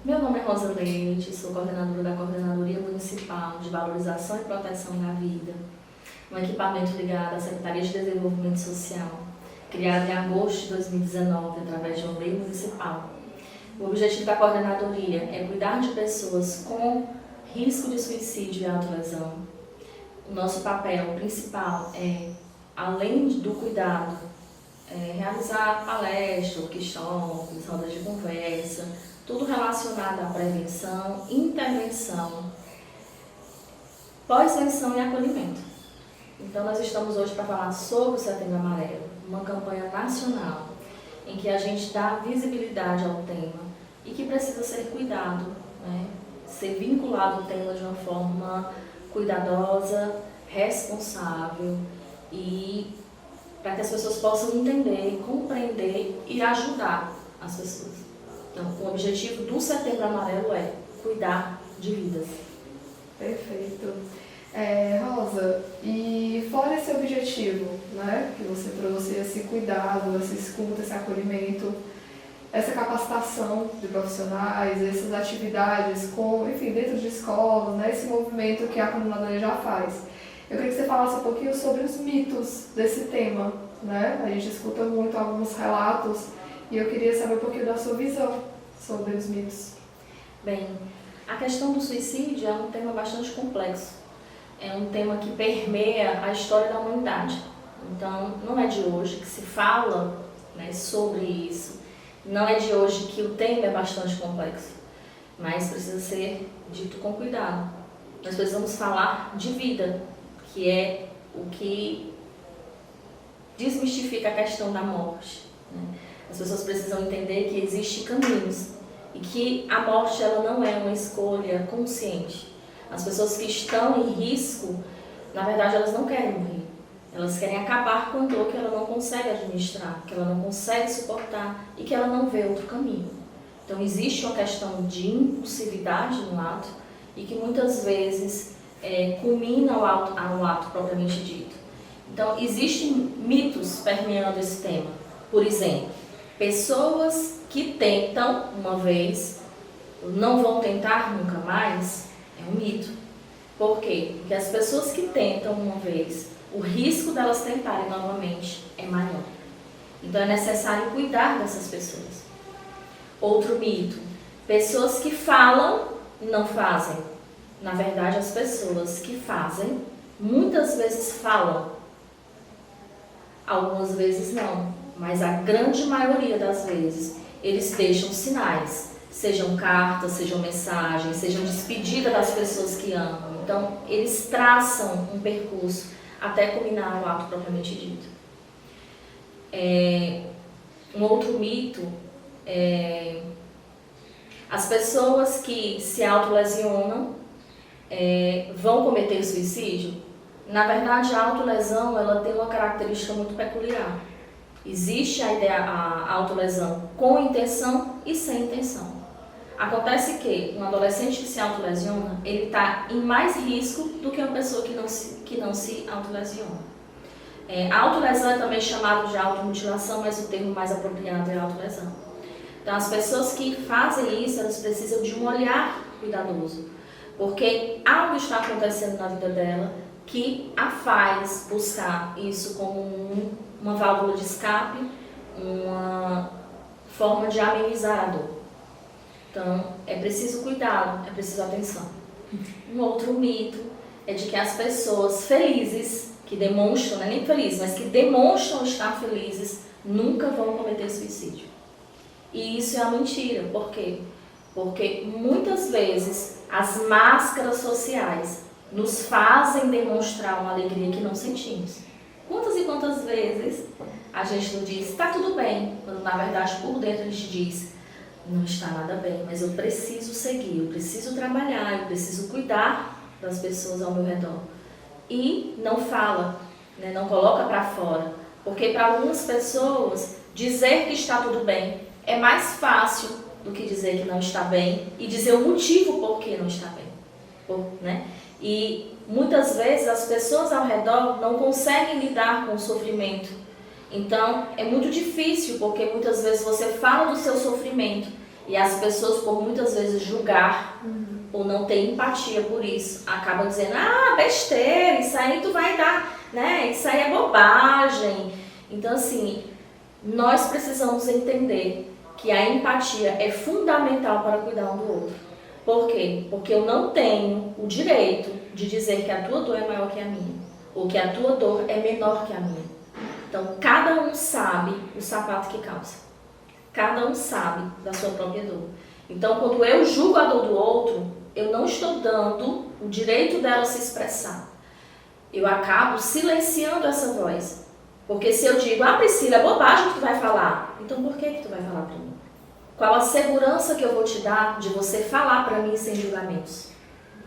Meu nome é Rosa Leite, sou coordenadora da Coordenadoria Municipal de Valorização e Proteção da Vida, um equipamento ligado à Secretaria de Desenvolvimento Social, criado em agosto de 2019 através de uma lei municipal. O objetivo da coordenadoria é cuidar de pessoas com risco de suicídio e autolesão. O nosso papel principal é, além do cuidado, realizar palestras, workshops, rodas de conversa, tudo relacionado à prevenção, intervenção, pós-venção e acolhimento. Então nós estamos hoje para falar sobre o Setembro Amarelo, uma campanha nacional em que a gente dá visibilidade ao tema e que precisa ser cuidado, né? Ser vinculado ao tema de uma forma cuidadosa, responsável e para que as pessoas possam entender, compreender e ajudar as pessoas. Então, o objetivo do Setembro Amarelo é cuidar de vidas. Perfeito. Rosa, e fora esse objetivo, né, que você trouxe, esse cuidado, essa escuta, esse acolhimento, essa capacitação de profissionais, essas atividades, dentro de escolas, né, esse movimento que a coordenadoria já faz. Eu queria que você falasse um pouquinho sobre os mitos desse tema, né? A gente escuta muito alguns relatos e eu queria saber um pouquinho da sua visão sobre os mitos. Bem, a questão do suicídio é um tema bastante complexo. É um tema que permeia a história da humanidade. Então, não é de hoje que se fala, né, sobre isso. Não é de hoje que o tema é bastante complexo, mas precisa ser dito com cuidado. Nós precisamos falar de vida, que é o que desmistifica a questão da morte, né? As pessoas precisam entender que existem caminhos e que a morte ela não é uma escolha consciente. As pessoas que estão em risco, na verdade, elas não querem morrer. Elas querem acabar com a dor que ela não consegue administrar, que ela não consegue suportar e que ela não vê outro caminho. Então, existe uma questão de impulsividade no ato e que muitas vezes culmina ao ato propriamente dito. Então, existem mitos permeando esse tema. Por exemplo, pessoas que tentam uma vez, não vão tentar nunca mais, é um mito. Por quê? Porque as pessoas que tentam uma vez, o risco delas tentarem novamente é maior. Então, é necessário cuidar dessas pessoas. Outro mito, pessoas que falam e não fazem. Na verdade, as pessoas que fazem, muitas vezes falam, algumas vezes não, mas a grande maioria das vezes, eles deixam sinais, sejam cartas, sejam mensagens, sejam despedida das pessoas que amam. Então, eles traçam um percurso até culminar o ato propriamente dito. Um outro mito é as pessoas que se autolesionam vão cometer suicídio. Na verdade, a autolesão ela tem uma característica muito peculiar. Existe a autolesão com intenção e sem intenção. Acontece que um adolescente que se autolesiona, ele está em mais risco do que uma pessoa que não se autolesiona. A autolesão é também chamado de automutilação, mas o termo mais apropriado é autolesão. Então, as pessoas que fazem isso, elas precisam de um olhar cuidadoso. Porque algo está acontecendo na vida dela que a faz buscar isso como uma válvula de escape, uma forma de amenizar a dor. Então, é preciso cuidado, é preciso atenção. Um outro mito é de que as pessoas felizes, que demonstram, não é nem felizes, mas que demonstram estar felizes, nunca vão cometer suicídio. E isso é uma mentira. Por quê? Porque muitas vezes as máscaras sociais nos fazem demonstrar uma alegria que não sentimos. Quantas e quantas vezes a gente não diz, está tudo bem, quando na verdade por dentro a gente diz, não está nada bem, mas eu preciso seguir, eu preciso trabalhar, eu preciso cuidar das pessoas ao meu redor. E não fala, né, não coloca para fora, porque para algumas pessoas dizer que está tudo bem é mais fácil do que dizer que não está bem e dizer o motivo por que não está bem, né? E muitas vezes as pessoas ao redor não conseguem lidar com o sofrimento. Então é muito difícil, porque muitas vezes você fala do seu sofrimento E as pessoas, por muitas vezes julgar ou não ter empatia por isso, acabam dizendo, ah, besteira, isso aí tu vai dar, né? Isso aí é bobagem. Então, assim, nós precisamos entender que a empatia é fundamental para cuidar um do outro. Por quê? Porque eu não tenho o direito de dizer que a tua dor é maior que a minha, ou que a tua dor é menor que a minha. Então, cada um sabe o sapato que calça. Cada um sabe da sua própria dor. Então, quando eu julgo a dor do outro, eu não estou dando o direito dela se expressar. Eu acabo silenciando essa voz. Porque se eu digo, ah, Priscila, é bobagem que tu vai falar. Então, por que tu vai falar para mim? Qual a segurança que eu vou te dar de você falar para mim sem julgamentos?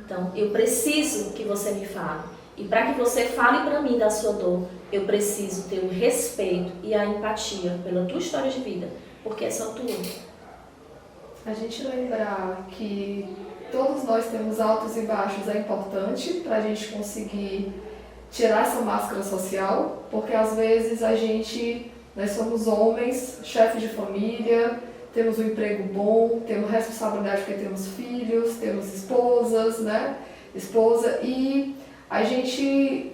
Então, eu preciso que você me fale. E para que você fale para mim da sua dor, eu preciso ter o respeito e a empatia pela tua história de vida, porque é só tua. A gente lembrar que todos nós temos altos e baixos é importante para a gente conseguir tirar essa máscara social, porque às vezes nós somos homens, chefes de família, temos um emprego bom, temos responsabilidade porque temos filhos, temos esposas, né? E a gente,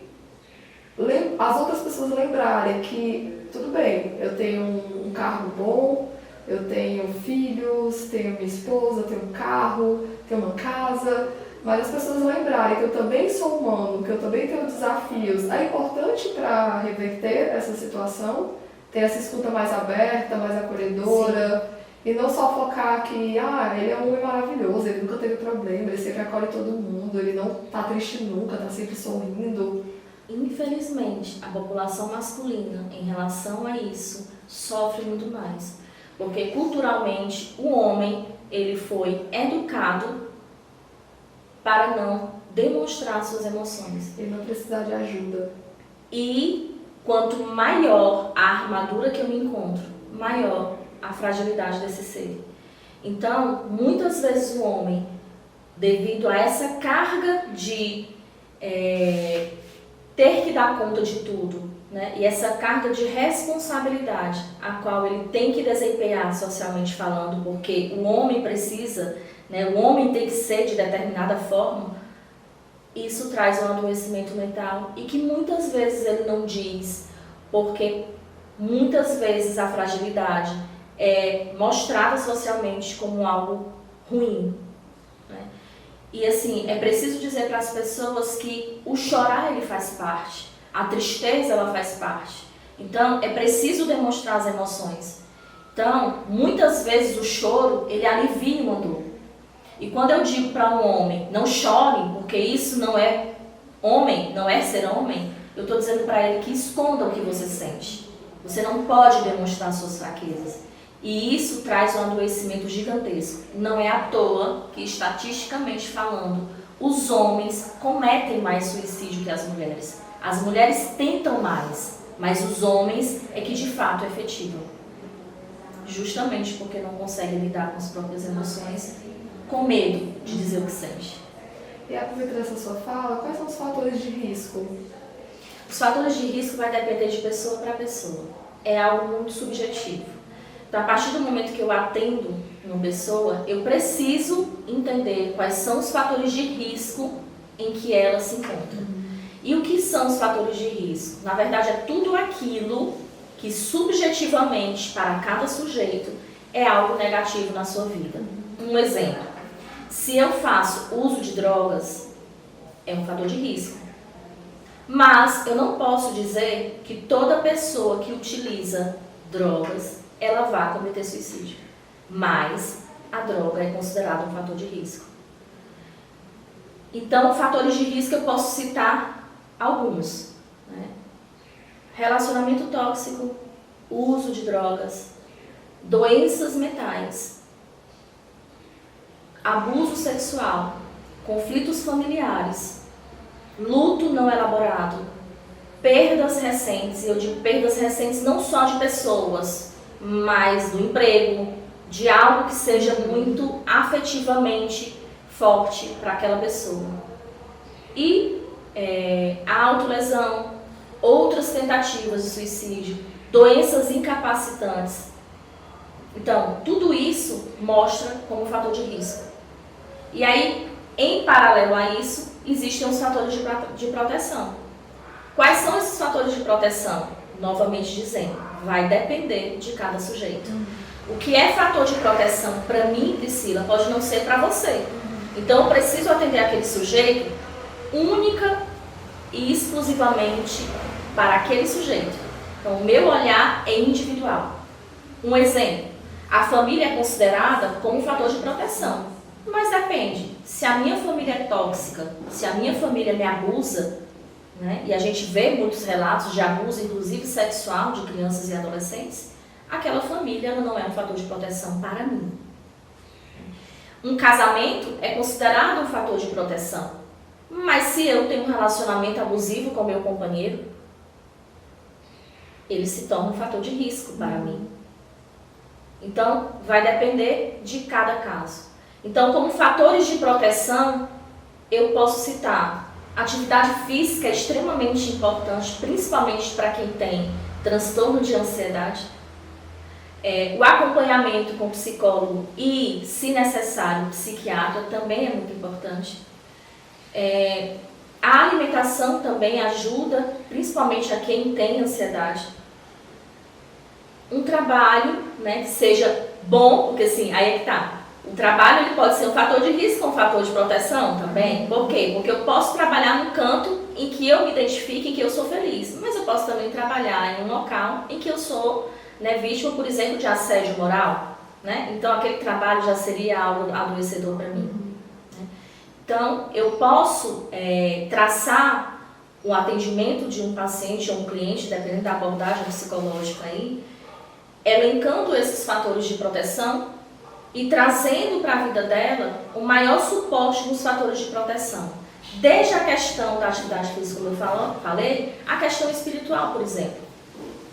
as outras pessoas lembrarem que, tudo bem, eu tenho um carro bom, eu tenho filhos, tenho minha esposa, tenho um carro, tenho uma casa, mas as pessoas lembrarem que eu também sou humano, que eu também tenho desafios. É importante para reverter essa situação, ter essa escuta mais aberta, mais acolhedora. Sim. E não só focar que, ele é um homem maravilhoso, ele nunca teve problema, ele sempre acolhe todo mundo, ele não tá triste nunca, tá sempre sorrindo. Infelizmente, a população masculina, em relação a isso, sofre muito mais. Porque culturalmente, o homem, ele foi educado para não demonstrar suas emoções. E não precisar de ajuda. E quanto maior a armadura que eu me encontro, maior a fragilidade desse ser. Então, muitas vezes o homem, devido a essa carga de ter que dar conta de tudo, né? E essa carga de responsabilidade, a qual ele tem que desempenhar socialmente falando, porque o homem precisa, né? O homem tem que ser de determinada forma, isso traz um adoecimento mental e que muitas vezes ele não diz, porque muitas vezes a fragilidade é mostrada socialmente como algo ruim, né? E assim, é preciso dizer para as pessoas que o chorar ele faz parte, a tristeza ela faz parte. Então, é preciso demonstrar as emoções. Então, muitas vezes o choro, ele alivia uma dor. E quando eu digo para um homem, não chore, porque isso não é homem, não é ser homem, eu estou dizendo para ele que esconda o que você sente. Você não pode demonstrar suas fraquezas. E isso traz um adoecimento gigantesco. Não é à toa que, estatisticamente falando, os homens cometem mais suicídio que as mulheres. As mulheres tentam mais, mas os homens é que de fato efetivam. Justamente porque não conseguem lidar com as próprias emoções, com medo de dizer o que sente. E aproveitando essa sua fala, quais são os fatores de risco? Os fatores de risco vai depender de pessoa para pessoa. É algo muito subjetivo. Então, a partir do momento que eu atendo uma pessoa, eu preciso entender quais são os fatores de risco em que ela se encontra. E o que são os fatores de risco? Na verdade, é tudo aquilo que subjetivamente, para cada sujeito, é algo negativo na sua vida. Um exemplo, se eu faço uso de drogas, é um fator de risco. Mas eu não posso dizer que toda pessoa que utiliza drogas ela vai cometer suicídio. Mas a droga é considerada um fator de risco. Então, fatores de risco eu posso citar alguns, né? Relacionamento tóxico, uso de drogas, doenças mentais, abuso sexual, conflitos familiares, luto não elaborado, perdas recentes, e eu digo perdas recentes não só de pessoas, mas do emprego, de algo que seja muito afetivamente forte para aquela pessoa. E a autolesão, outras tentativas de suicídio, doenças incapacitantes. Então, tudo isso mostra como fator de risco. E aí, em paralelo a isso, existem os fatores de proteção. Quais são esses fatores de proteção? Novamente dizendo, vai depender de cada sujeito. O que é fator de proteção para mim, Priscila, pode não ser para você. Então, eu preciso atender aquele sujeito única e exclusivamente para aquele sujeito. Então, o meu olhar é individual. Um exemplo, a família é considerada como um fator de proteção, mas depende. Se a minha família é tóxica, se a minha família me abusa, né, e a gente vê muitos relatos de abuso, inclusive sexual, de crianças e adolescentes, aquela família ela não é um fator de proteção para mim. Um casamento é considerado um fator de proteção, mas se eu tenho um relacionamento abusivo com meu companheiro, ele se torna um fator de risco para mim. Então, vai depender de cada caso. Então, como fatores de proteção, eu posso citar: atividade física é extremamente importante, principalmente para quem tem transtorno de ansiedade. O acompanhamento com psicólogo e, se necessário, psiquiatra também é muito importante. A alimentação também ajuda, principalmente a quem tem ansiedade. Um trabalho, né, que seja bom, porque assim, aí é que tá. O trabalho ele pode ser um fator de risco ou um fator de proteção também. Por quê? Porque eu posso trabalhar num canto em que eu me identifique e que eu sou feliz, mas eu posso também trabalhar em um local em que eu sou, né, vítima, por exemplo, de assédio moral, né? Então aquele trabalho já seria algo adoecedor para mim. Né? Então eu posso traçar o atendimento de um paciente ou um cliente, dependendo da abordagem psicológica aí, elencando esses fatores de proteção e trazendo para a vida dela o maior suporte nos fatores de proteção. Desde a questão da atividade física, como eu falei, a questão espiritual, por exemplo.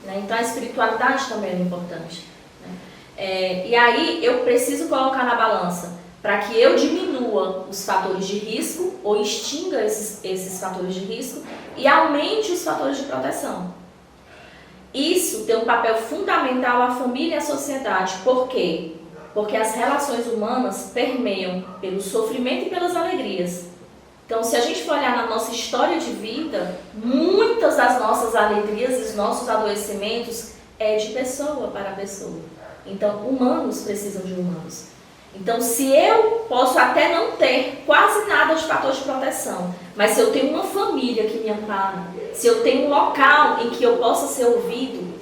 Né? Então a espiritualidade também é importante. Né? E aí eu preciso colocar na balança para que eu diminua os fatores de risco ou extinga esses fatores de risco e aumente os fatores de proteção. Isso tem um papel fundamental à família e à sociedade. Por quê? Porque as relações humanas permeiam pelo sofrimento e pelas alegrias. Então, se a gente for olhar na nossa história de vida, muitas das nossas alegrias e os nossos adoecimentos é de pessoa para pessoa. Então, humanos precisam de humanos. Então, se eu posso até não ter quase nada de fator de proteção, mas se eu tenho uma família que me ampara, se eu tenho um local em que eu possa ser ouvido,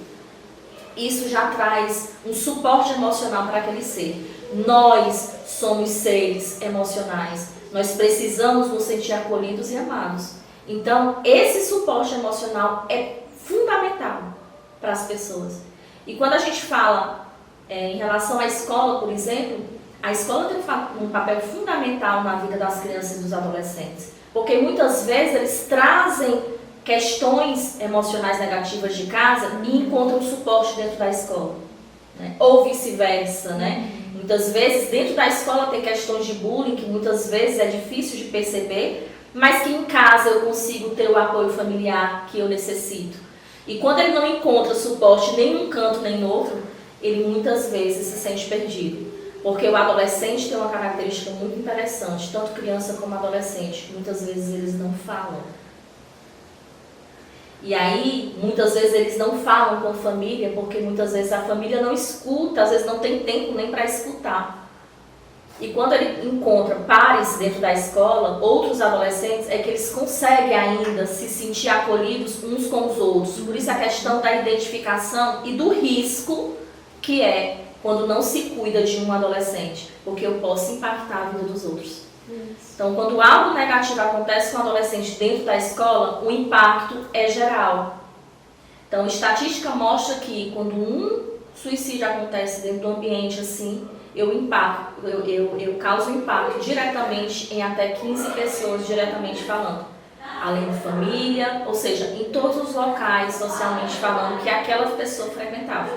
isso já traz um suporte emocional para aquele ser. Nós somos seres emocionais. Nós precisamos nos sentir acolhidos e amados. Então, esse suporte emocional é fundamental para as pessoas. E quando a gente fala em relação à escola, por exemplo, a escola tem um papel fundamental na vida das crianças e dos adolescentes. Porque muitas vezes eles trazem questões emocionais negativas de casa e encontram suporte dentro da escola, né? Ou vice-versa, né? Muitas vezes dentro da escola tem questões de bullying que muitas vezes é difícil de perceber, mas que em casa eu consigo ter o apoio familiar que eu necessito. E quando ele não encontra suporte nem num canto nem no outro, ele muitas vezes se sente perdido. Porque o adolescente tem uma característica muito interessante, tanto criança como adolescente, muitas vezes eles não falam. E aí, muitas vezes eles não falam com a família, porque muitas vezes a família não escuta, às vezes não tem tempo nem para escutar. E quando ele encontra pares dentro da escola, outros adolescentes, é que eles conseguem ainda se sentir acolhidos uns com os outros. Por isso a questão da identificação e do risco que é quando não se cuida de um adolescente, porque eu posso impactar a vida dos outros. Então, quando algo negativo acontece com o adolescente dentro da escola, o impacto é geral. Então, a estatística mostra que quando um suicídio acontece dentro do ambiente assim, eu causo impacto diretamente em até 15 pessoas, diretamente falando. Além de família, ou seja, em todos os locais, socialmente falando, que aquela pessoa frequentava.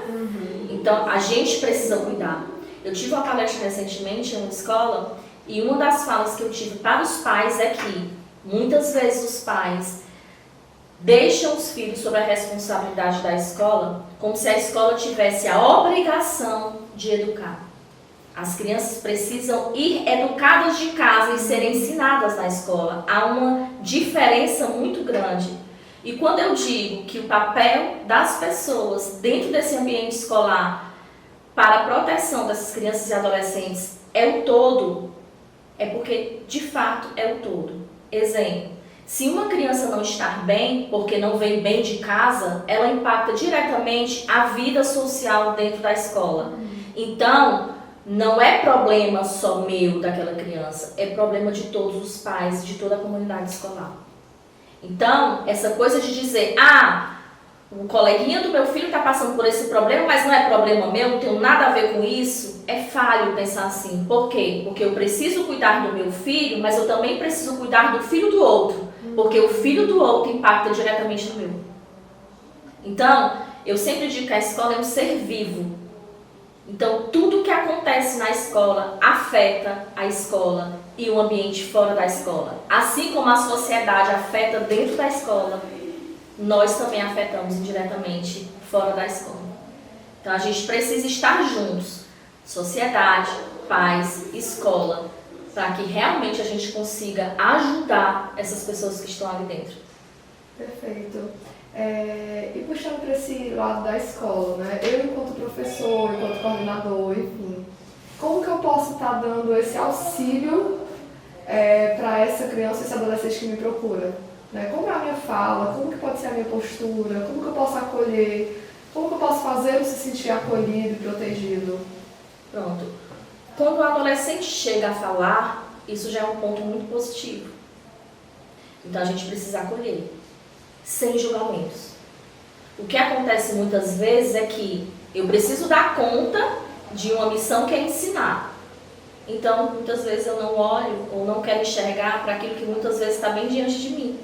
Então, a gente precisa cuidar. Eu tive uma palestra recentemente em uma escola e uma das falas que eu tive para os pais é que muitas vezes os pais deixam os filhos sob a responsabilidade da escola como se a escola tivesse a obrigação de educar. As crianças precisam ir educadas de casa e serem ensinadas na escola. Há uma diferença muito grande. E quando eu digo que o papel das pessoas dentro desse ambiente escolar para a proteção dessas crianças e adolescentes é o todo, é porque de fato é o todo. Exemplo, se uma criança não está bem, porque não vem bem de casa, ela impacta diretamente a vida social dentro da escola. Então, não é problema só meu daquela criança, é problema de todos os pais, de toda a comunidade escolar. Então, essa coisa de dizer, o coleguinha do meu filho está passando por esse problema, mas não é problema meu, não tenho nada a ver com isso, é falho pensar assim. Por quê? Porque eu preciso cuidar do meu filho, mas eu também preciso cuidar do filho do outro, porque o filho do outro impacta diretamente no meu. Então, eu sempre digo que a escola é um ser vivo. Então, tudo que acontece na escola afeta a escola e o ambiente fora da escola. Assim como a sociedade afeta dentro da escola, nós também afetamos indiretamente fora da escola. Então, a gente precisa estar juntos, sociedade, pais, escola, para que realmente a gente consiga ajudar essas pessoas que estão ali dentro. Perfeito. E puxando para esse lado da escola, né? Eu, enquanto professor, enquanto coordenador, enfim, como que eu posso estar dando esse auxílio para essa criança, esse adolescente que me procura? Né? Como é a minha fala? Como que pode ser a minha postura? Como que eu posso acolher? Como que eu posso fazê-lo se sentir acolhido e protegido? Pronto. Quando o adolescente chega a falar, isso já é um ponto muito positivo. Então a gente precisa acolher, sem julgamentos. O que acontece muitas vezes é que eu preciso dar conta de uma missão que é ensinar. Então, muitas vezes eu não olho ou não quero enxergar para aquilo que muitas vezes está bem diante de mim.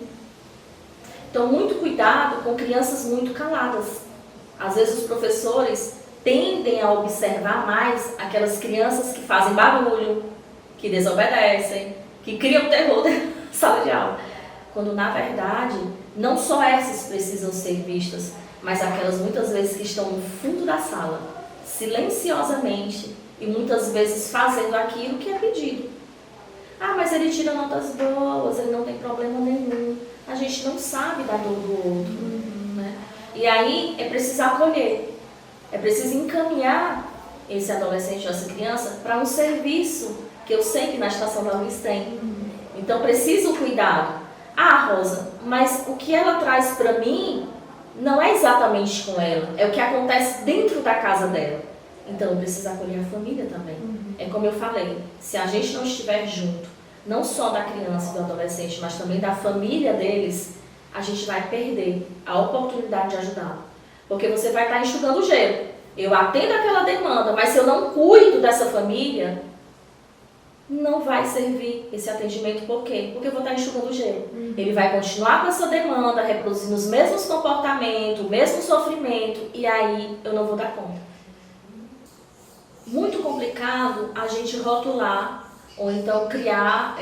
Então, muito cuidado com crianças muito caladas. Às vezes os professores tendem a observar mais aquelas crianças que fazem barulho, que desobedecem, que criam terror na sala de aula. Quando, na verdade, não só essas precisam ser vistas, mas aquelas muitas vezes que estão no fundo da sala, silenciosamente e muitas vezes fazendo aquilo que é pedido. Mas ele tira notas boas, ele não tem problema nenhum. A gente não sabe da dor do outro, né? E aí é preciso acolher, é preciso encaminhar esse adolescente ou essa criança para um serviço que eu sei que na Estação da Luz tem. Então preciso cuidado. Rosa, mas o que ela traz para mim não é exatamente com ela, é o que acontece dentro da casa dela. Então eu preciso acolher a família também. É como eu falei, se a gente não estiver junto, não só da criança e do adolescente, mas também da família deles, a gente vai perder a oportunidade de ajudá-lo. Porque você vai estar enxugando o gelo. Eu atendo aquela demanda, mas se eu não cuido dessa família, não vai servir esse atendimento. Por quê? Porque eu vou estar enxugando o gelo. Ele vai continuar com essa demanda, reproduzindo os mesmos comportamentos, o mesmo sofrimento, e aí eu não vou dar conta. Muito complicado a gente rotular ou então criar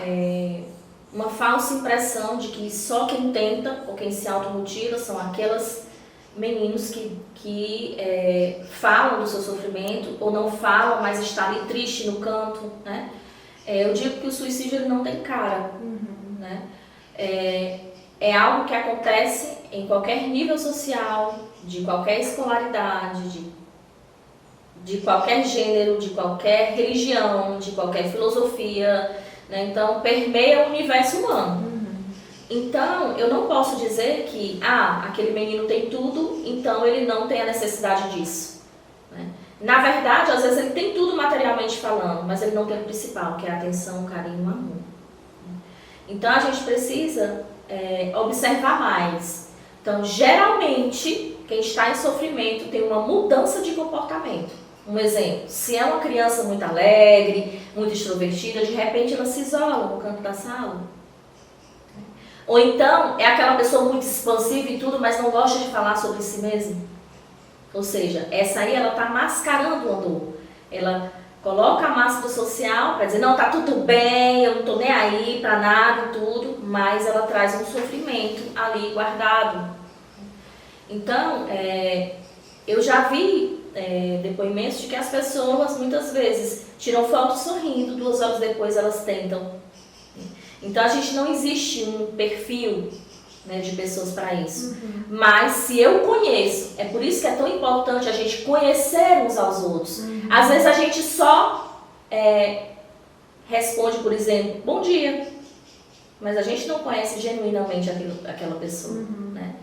uma falsa impressão de que só quem tenta ou quem se automutila são aqueles meninos que falam do seu sofrimento ou não falam, mas está ali triste no canto, né? Eu digo que o suicídio ele não tem cara, né? É algo que acontece em qualquer nível social, de qualquer escolaridade, de qualquer gênero, de qualquer religião, de qualquer filosofia, né? Então permeia o universo humano. Então eu não posso dizer que aquele menino tem tudo, então ele não tem a necessidade disso, né? Na verdade, às vezes ele tem tudo materialmente falando, mas ele não tem o principal, que é a atenção, o carinho, o amor. Então a gente precisa observar mais. Então, geralmente, quem está em sofrimento tem uma mudança de comportamento. Um exemplo, se é uma criança muito alegre, muito extrovertida, de repente ela se isola no canto da sala. Ou então, é aquela pessoa muito expansiva e tudo, mas não gosta de falar sobre si mesma. Ou seja, essa aí ela está mascarando uma dor. Ela coloca a máscara social para dizer, não, tá tudo bem, eu não estou nem aí para nada e tudo, mas ela traz um sofrimento ali guardado. Então, eu já vi depoimentos de que as pessoas muitas vezes tiram foto sorrindo, 2 horas depois elas tentam. Então a gente não existe um perfil, né, de pessoas para isso. Mas se eu conheço, é por isso que é tão importante a gente conhecer uns aos outros. Às vezes a gente só responde, por exemplo, bom dia, mas a gente não conhece genuinamente aquela pessoa. Né?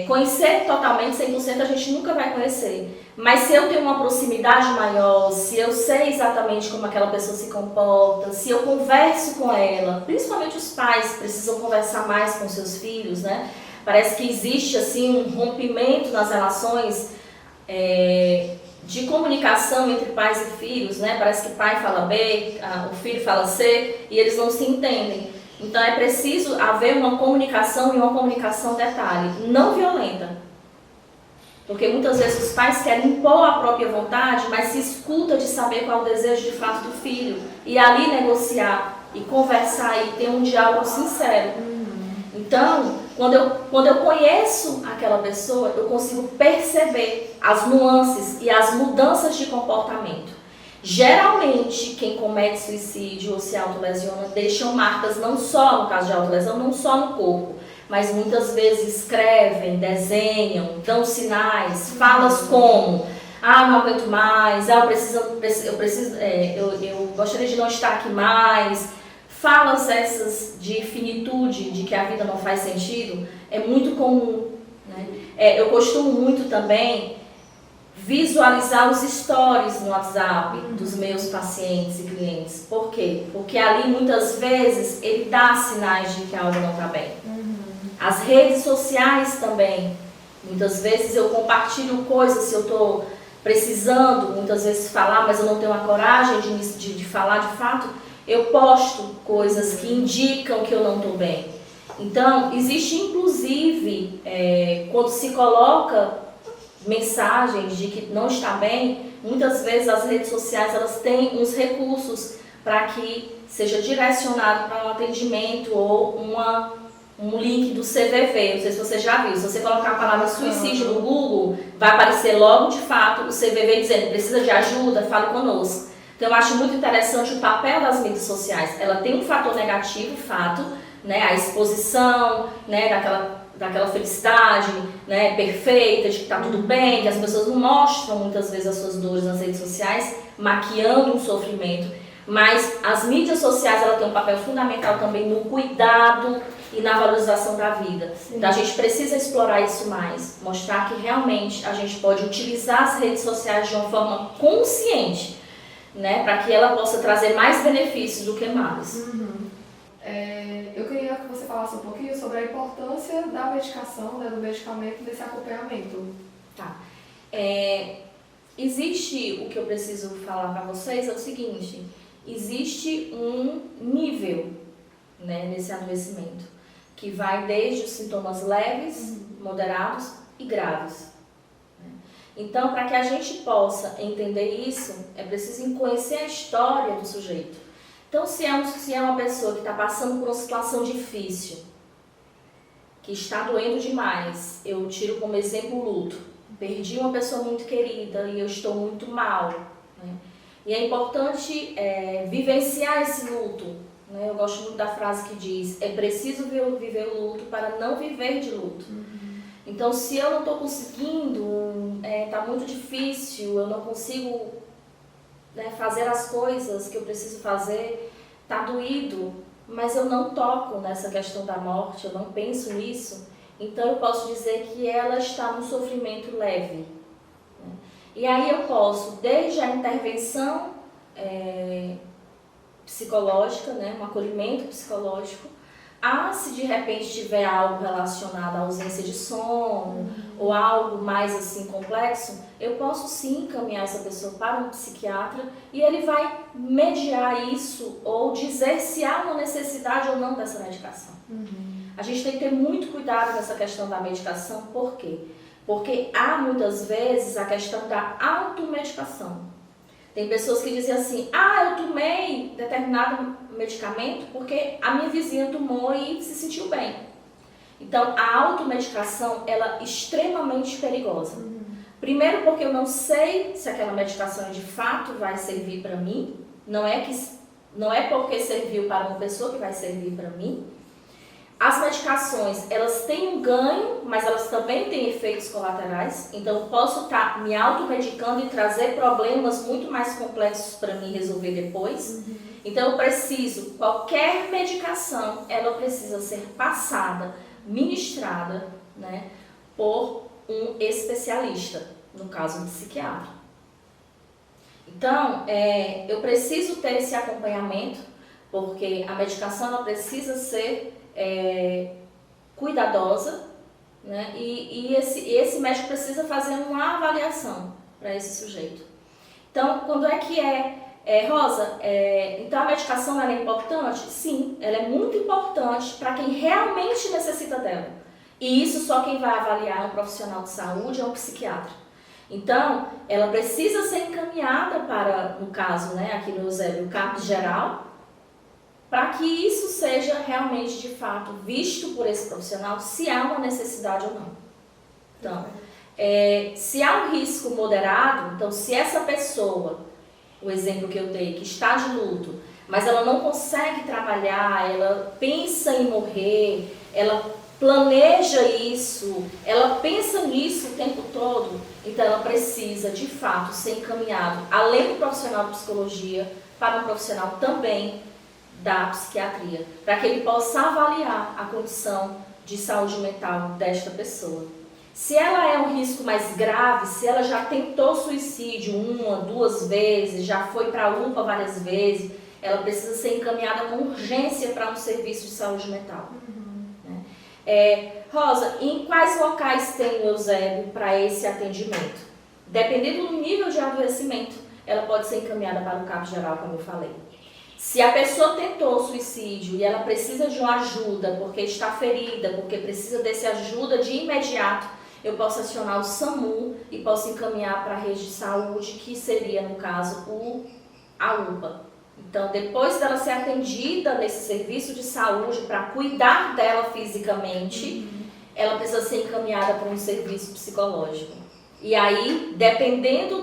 Conhecer totalmente, 100%, a gente nunca vai conhecer. Mas se eu tenho uma proximidade maior, se eu sei exatamente como aquela pessoa se comporta, se eu converso com ela, principalmente os pais precisam conversar mais com seus filhos, né? Parece que existe assim um rompimento nas relações de comunicação entre pais e filhos, né? Parece que o pai fala B, o filho fala C e eles não se entendem. Então é preciso haver uma comunicação, e uma comunicação, detalhe, não violenta. Porque muitas vezes os pais querem impor a própria vontade, mas se escuta de saber qual é o desejo de fato do filho. E ali negociar, e conversar, e ter um diálogo sincero. Então, quando eu conheço aquela pessoa, eu consigo perceber as nuances e as mudanças de comportamento. Geralmente, quem comete suicídio ou se autolesiona deixam marcas não só, no caso de autolesão, não só no corpo, mas muitas vezes escrevem, desenham, dão sinais, falas como não aguento mais, eu gostaria de não estar aqui mais. Falas essas de finitude, de que a vida não faz sentido, é muito comum. Né? Eu costumo muito também visualizar os stories no WhatsApp dos meus pacientes e clientes. Por quê? Porque ali muitas vezes ele dá sinais de que algo não está bem. As redes sociais também. Muitas vezes eu compartilho coisas, se eu estou precisando, muitas vezes falar, mas eu não tenho a coragem de falar de fato, eu posto coisas que indicam que eu não estou bem. Então, existe inclusive, quando se coloca mensagens de que não está bem, muitas vezes as redes sociais elas têm uns recursos para que seja direcionado para um atendimento ou um link do CVV. Não sei se você já viu, se você colocar a palavra suicídio no Google, vai aparecer logo de fato o CVV dizendo precisa de ajuda, fale conosco. Então eu acho muito interessante o papel das mídias sociais. Ela tem um fator negativo, fato, né, a exposição, né, daquela felicidade, né, perfeita, de que está tudo bem, que as pessoas não mostram muitas vezes as suas dores nas redes sociais, maquiando um sofrimento. Mas as mídias sociais ela tem um papel fundamental também no cuidado e na valorização da vida. Sim. Então a gente precisa explorar isso mais, mostrar que realmente a gente pode utilizar as redes sociais de uma forma consciente, né, para que ela possa trazer mais benefícios do que males. Eu queria que você falasse um pouquinho sobre a importância da medicação, né, do medicamento, desse acompanhamento. Tá. Existe, o que eu preciso falar para vocês é o seguinte, existe um nível, né, nesse adoecimento, que vai desde os sintomas leves, moderados e graves. Então, para que a gente possa entender isso, é preciso conhecer a história do sujeito. Então, se é uma pessoa que está passando por uma situação difícil, que está doendo demais, eu tiro como exemplo o luto. Perdi uma pessoa muito querida e eu estou muito mal. Né? E é importante vivenciar esse luto. Né? Eu gosto muito da frase que diz, é preciso viver o luto para não viver de luto. Então, se eu não estou conseguindo, está muito difícil, eu não consigo, né, fazer as coisas que eu preciso fazer, está doído, mas eu não toco nessa questão da morte, eu não penso nisso, então eu posso dizer que ela está num sofrimento leve. Né? E aí eu posso, desde a intervenção psicológica, né, um acolhimento psicológico, se de repente tiver algo relacionado à ausência de sono ou algo mais assim complexo, eu posso sim encaminhar essa pessoa para um psiquiatra e ele vai mediar isso ou dizer se há uma necessidade ou não dessa medicação. A gente tem que ter muito cuidado nessa questão da medicação, por quê? Porque há muitas vezes a questão da automedicação. Tem pessoas que dizem assim, eu tomei determinado medicamento porque a minha vizinha tomou e se sentiu bem. Então, a automedicação, ela é extremamente perigosa. Primeiro porque eu não sei se aquela medicação de fato vai servir para mim, não é porque serviu para uma pessoa que vai servir para mim. As medicações, elas têm um ganho, mas elas também têm efeitos colaterais. Então, eu posso estar me automedicando e trazer problemas muito mais complexos para mim resolver depois. Então, eu preciso, qualquer medicação, ela precisa ser passada, ministrada, né, por um especialista, no caso, um psiquiatra. Então, eu preciso ter esse acompanhamento, porque a medicação ela precisa ser cuidadosa, né? E esse médico precisa fazer uma avaliação para esse sujeito. Então, quando é que Rosa, então a medicação ela é importante? Sim, ela é muito importante para quem realmente necessita dela. E isso só quem vai avaliar é um profissional de saúde, é um psiquiatra. Então, ela precisa ser encaminhada para, no caso, né, aqui no Eusébio, o CAPS geral, para que isso seja realmente, de fato, visto por esse profissional, se há uma necessidade ou não. Então, se há um risco moderado, então se essa pessoa, o exemplo que eu dei, que está de luto, mas ela não consegue trabalhar, ela pensa em morrer, ela planeja isso, ela pensa nisso o tempo todo, então ela precisa, de fato, ser encaminhado, além do profissional de psicologia, para um profissional também da psiquiatria, para que ele possa avaliar a condição de saúde mental desta pessoa. Se ela é um risco mais grave, se ela já tentou suicídio 1, 2 vezes, já foi para a UPA várias vezes, ela precisa ser encaminhada com urgência para um serviço de saúde mental. Rosa, em quais locais tem o Eusébio para esse atendimento? Dependendo do nível de adoecimento, ela pode ser encaminhada para o CAPS geral, como eu falei. Se a pessoa tentou suicídio e ela precisa de uma ajuda porque está ferida, porque precisa dessa ajuda de imediato, eu posso acionar o SAMU e posso encaminhar para a rede de saúde, que seria, no caso, a UPA. Então, depois dela ser atendida nesse serviço de saúde para cuidar dela fisicamente, ela precisa ser encaminhada para um serviço psicológico. E aí, dependendo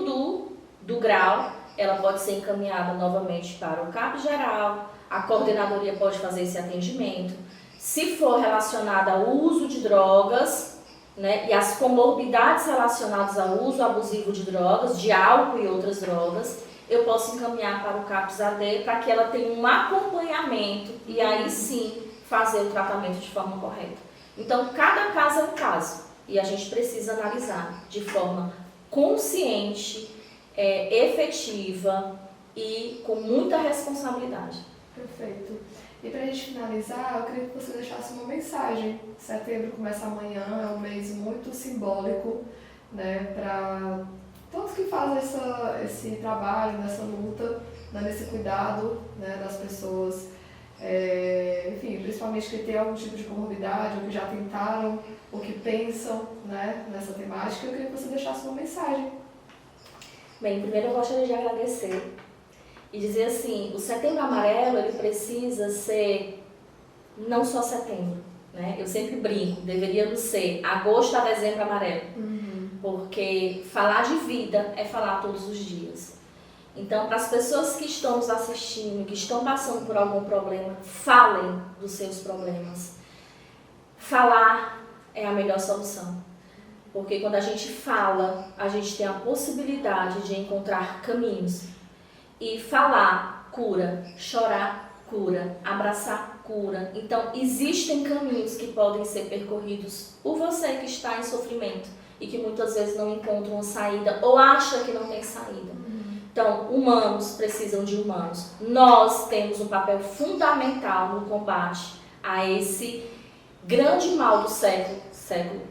do grau, ela pode ser encaminhada novamente para o CAPS geral, a coordenadoria pode fazer esse atendimento. Se for relacionada ao uso de drogas, né, e as comorbidades relacionadas ao uso abusivo de drogas, de álcool e outras drogas, eu posso encaminhar para o CAPS AD para que ela tenha um acompanhamento e aí sim fazer o tratamento de forma correta. Então, cada caso é um caso e a gente precisa analisar de forma consciente, efetiva e com muita responsabilidade. Perfeito. E para a gente finalizar, eu queria que você deixasse uma mensagem. Setembro começa amanhã, é um mês muito simbólico, né, para todos que fazem esse trabalho, nessa luta, né, nesse cuidado, né, das pessoas, enfim, principalmente que têm algum tipo de comorbidade, ou que já tentaram, ou que pensam, né, nessa temática. Eu queria que você deixasse uma mensagem. Bem, primeiro eu gostaria de agradecer e dizer assim, o Setembro Amarelo ele precisa ser não só setembro, né? Eu sempre brinco, deveríamos ser agosto a dezembro amarelo, porque falar de vida é falar todos os dias. Então, para as pessoas que estão nos assistindo, que estão passando por algum problema, falem dos seus problemas. Falar é a melhor solução. Porque quando a gente fala, a gente tem a possibilidade de encontrar caminhos. E falar cura, chorar cura, abraçar cura. Então, existem caminhos que podem ser percorridos por você que está em sofrimento e que muitas vezes não encontra uma saída ou acha que não tem saída. Então, humanos precisam de humanos. Nós temos um papel fundamental no combate a esse grande mal do século,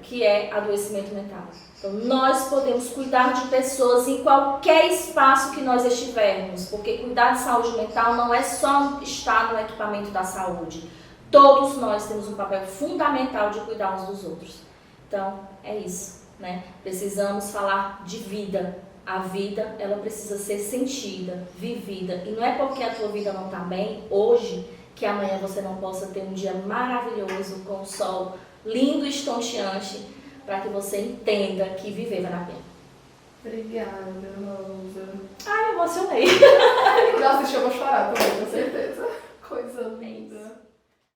que é adoecimento mental. Então, nós podemos cuidar de pessoas em qualquer espaço que nós estivermos, porque cuidar de saúde mental não é só estar no equipamento da saúde. Todos nós temos um papel fundamental de cuidar uns dos outros. Então, é isso, né? Precisamos falar de vida. A vida, ela precisa ser sentida, vivida. E não é porque a tua vida não está bem hoje, que amanhã você não possa ter um dia maravilhoso, com o sol lindo e estonteante, para que você entenda que viver vale a pena. Obrigada, Rosa. Ai, emocionei. Nossa, deixa eu chorar também, com certeza.